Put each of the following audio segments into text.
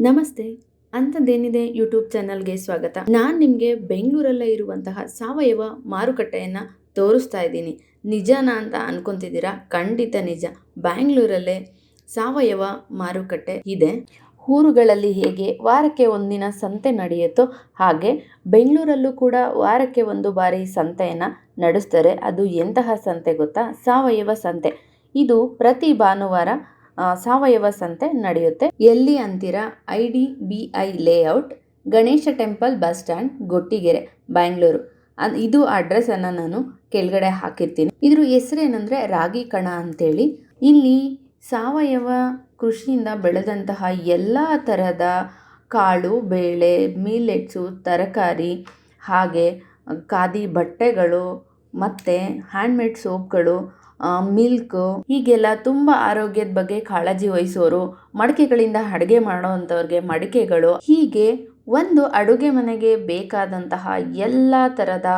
ನಮಸ್ತೆ. ಅಂಥದ್ದೇನಿದೆ ಯೂಟ್ಯೂಬ್ ಚಾನಲ್ಗೆ ಸ್ವಾಗತ. ನಾನು ನಿಮಗೆ ಬೆಂಗಳೂರಲ್ಲೇ ಇರುವಂತಹ ಸಾವಯವ ಮಾರುಕಟ್ಟೆಯನ್ನು ತೋರಿಸ್ತಾ ಇದ್ದೀನಿ. ನಿಜನಾ ಅಂತ ಅನ್ಕೊಂತಿದ್ದೀರಾ? ಖಂಡಿತ ನಿಜ. ಬ್ಯಾಂಗ್ಳೂರಲ್ಲೇ ಸಾವಯವ ಮಾರುಕಟ್ಟೆ ಇದೆ. ಊರುಗಳಲ್ಲಿ ಹೇಗೆ ವಾರಕ್ಕೆ ಒಂದಿನ ಸಂತೆ ನಡೆಯುತ್ತೋ ಹಾಗೆ ಬೆಂಗಳೂರಲ್ಲೂ ಕೂಡ ವಾರಕ್ಕೆ ಒಂದು ಬಾರಿ ಸಂತೆಯನ್ನು ನಡೆಸ್ತಾರೆ. ಅದು ಎಂತಹ ಸಂತೆ ಗೊತ್ತಾ? ಸಾವಯವ ಸಂತೆ. ಇದು ಪ್ರತಿ ಭಾನುವಾರ ಸಾವಯವ ಸಂತೆ ನಡೆಯುತ್ತೆ. ಎಲ್ಲಿ ಅಂತೀರಾ? IDBI layout, Ganesha temple bus stand, Gottigere, Bangalore. ಇದು ಅಡ್ರೆಸ್ಸನ್ನು ನಾನು ಕೆಳಗಡೆ ಹಾಕಿರ್ತೀನಿ. ಇದ್ರ ಹೆಸರೇನೆಂದರೆ ರಾಗಿ ಕಣ ಅಂತೇಳಿ. ಇಲ್ಲಿ ಸಾವಯವ ಕೃಷಿಯಿಂದ ಬೆಳೆದಂತಹ ಎಲ್ಲ ಥರದ ಕಾಳು, ಬೇಳೆ, ಮಿಲೆಟ್ಸು, ತರಕಾರಿ, ಹಾಗೆ ಖಾದಿ ಬಟ್ಟೆಗಳು ಮತ್ತು ಹ್ಯಾಂಡ್ಮೇಡ್ ಸೋಪ್ಗಳು, ಮಿಲ್ಕು, ಹೀಗೆಲ್ಲ ತುಂಬ ಆರೋಗ್ಯದ ಬಗ್ಗೆ ಕಾಳಜಿ ವಹಿಸೋರು, ಮಡಿಕೆಗಳಿಂದ ಅಡುಗೆ ಮಾಡೋವಂಥವ್ರಿಗೆ ಮಡಿಕೆಗಳು, ಹೀಗೆ ಒಂದು ಅಡುಗೆ ಮನೆಗೆ ಬೇಕಾದಂತಹ ಎಲ್ಲ ಥರದ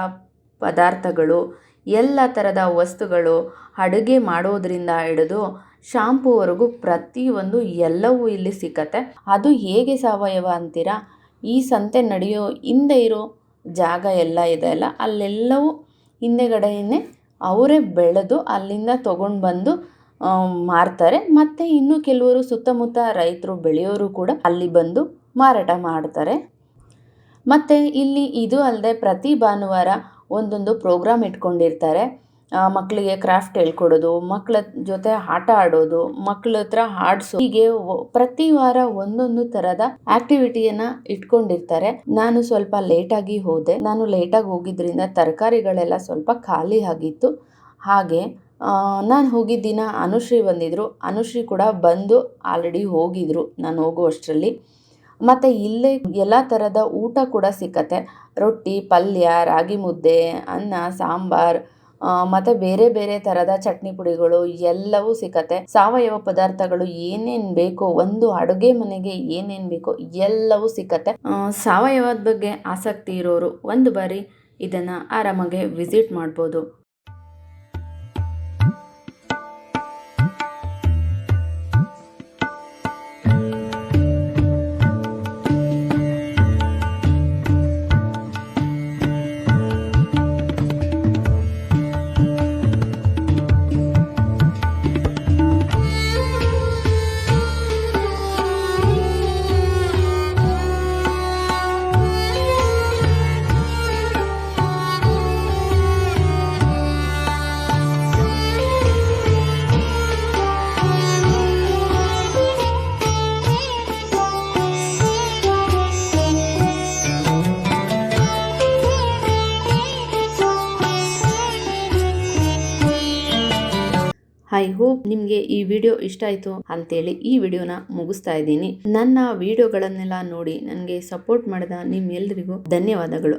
ಪದಾರ್ಥಗಳು, ಎಲ್ಲ ಥರದ ವಸ್ತುಗಳು, ಅಡುಗೆ ಮಾಡೋದರಿಂದ ಹಿಡಿದು ಶಾಂಪೂವರೆಗೂ ಪ್ರತಿಯೊಂದು ಎಲ್ಲವೂ ಇಲ್ಲಿ ಸಿಕ್ಕತ್ತೆ. ಅದು ಹೇಗೆ ಸಾವಯವ ಅಂತೀರಾ? ಈ ಸಂತೆ ನಡೆಯೋ ಹಿಂದೆ ಇರೋ ಜಾಗ ಎಲ್ಲ ಇದೆ ಅಲ್ಲ, ಅಲ್ಲೆಲ್ಲವೂ ಹಿಂದೆಗಡೆಯೇ ಅವರೇ ಬೆಳೆದು ಅಲ್ಲಿಂದ ತೊಗೊಂಡು ಬಂದು ಮಾರ್ತಾರೆ. ಮತ್ತು ಇನ್ನು ಕೆಲವರು ಸುತ್ತಮುತ್ತ ರೈತರು ಬೆಳೆಯೋರು ಕೂಡ ಅಲ್ಲಿ ಬಂದು ಮಾರಾಟ ಮಾಡ್ತಾರೆ. ಮತ್ತು ಇಲ್ಲಿ ಇದು ಅಲ್ಲದೆ ಪ್ರತಿ ಭಾನುವಾರ ಒಂದೊಂದು ಪ್ರೋಗ್ರಾಮ್ ಇಟ್ಕೊಂಡಿರ್ತಾರೆ. ಮಕ್ಕಳಿಗೆ ಕ್ರಾಫ್ಟ್ ಹೇಳ್ಕೊಡೋದು, ಮಕ್ಕಳ ಜೊತೆ ಆಟ ಆಡೋದು, ಮಕ್ಕಳ ಹತ್ರ ಹಾಡಿಸೋ, ಹೀಗೆ ಪ್ರತಿ ವಾರ ಒಂದೊಂದು ಥರದ ಆಕ್ಟಿವಿಟಿಯನ್ನು ಇಟ್ಕೊಂಡಿರ್ತಾರೆ. ನಾನು ಸ್ವಲ್ಪ ಲೇಟಾಗಿ ಹೋದೆ. ನಾನು ಲೇಟಾಗಿ ಹೋಗಿದ್ದರಿಂದ ತರಕಾರಿಗಳೆಲ್ಲ ಸ್ವಲ್ಪ ಖಾಲಿ ಆಗಿತ್ತು. ಹಾಗೆ ನಾನು ಹೋಗಿದ್ದ ದಿನ ಅನುಶ್ರೀ ಬಂದಿದ್ದರು. ಅನುಶ್ರೀ ಕೂಡ ಬಂದು ಆಲ್ರೆಡಿ ಹೋಗಿದ್ರು ನಾನು ಹೋಗುವಷ್ಟರಲ್ಲಿ. ಮತ್ತು ಇಲ್ಲೇ ಎಲ್ಲ ಥರದ ಊಟ ಕೂಡ ಸಿಕ್ಕತ್ತೆ. ರೊಟ್ಟಿ, ಪಲ್ಯ, ರಾಗಿ ಮುದ್ದೆ, ಅನ್ನ, ಸಾಂಬಾರು, ಮತ್ತು ಬೇರೆ ಬೇರೆ ಥರದ ಚಟ್ನಿ ಪುಡಿಗಳು ಎಲ್ಲವೂ ಸಿಕ್ಕತ್ತೆ. ಸಾವಯವ ಪದಾರ್ಥಗಳು ಏನೇನು ಬೇಕೋ, ಒಂದು ಅಡುಗೆ ಮನೆಗೆ ಏನೇನು ಬೇಕೋ ಎಲ್ಲವೂ ಸಿಕ್ಕತ್ತೆ. ಸಾವಯವದ ಬಗ್ಗೆ ಆಸಕ್ತಿ ಇರೋರು ಒಂದು ಬಾರಿ ಇದನ್ನು ಆರಾಮಾಗೆ ವಿಸಿಟ್ ಮಾಡ್ಬೋದು. ಐ ಹೋಪ್ ನಿಮಗೆ ಈ ವಿಡಿಯೋ ಇಷ್ಟ ಆಯಿತು ಅಂತೇಳಿ ಈ ವಿಡಿಯೋನ ಮುಗಿಸ್ತಾ ಇದ್ದೀನಿ. ನನ್ನ ವಿಡಿಯೋಗಳನ್ನೆಲ್ಲ ನೋಡಿ ನನಗೆ ಸಪೋರ್ಟ್ ಮಾಡಿದ ನಿಮ್ಮೆಲ್ಲರಿಗೂ ಧನ್ಯವಾದಗಳು.